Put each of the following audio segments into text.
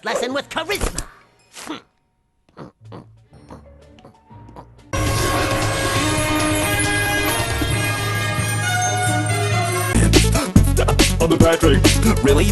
Lesson with charisma. On the Patrick. Really?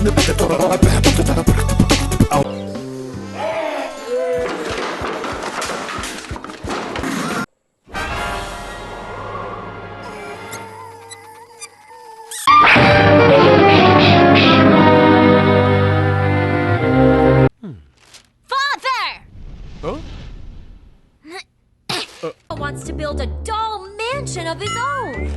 Wants to build a doll mansion of his own.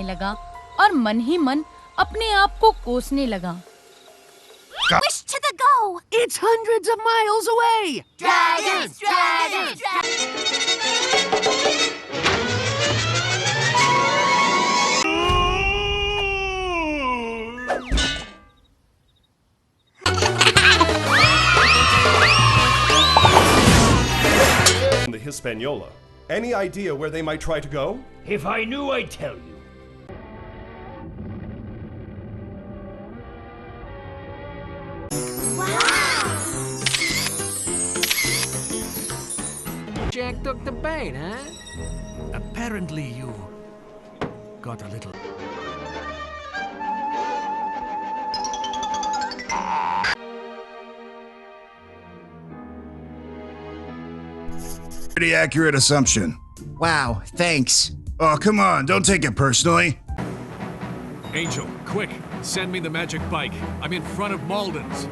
लगा और मन ही मन अपने आप को कोसने लगा। Wish to the go. It's hundreds of miles away. Dragons, dragons, The Hispaniola. Any idea where they might try to go? If I knew, I'd tell you. Jack took the bait, huh? Apparently you got a little... Pretty accurate assumption. Wow, thanks. Oh, come on, don't take it personally. Angel, quick, send me the magic bike. I'm in front of Malden's.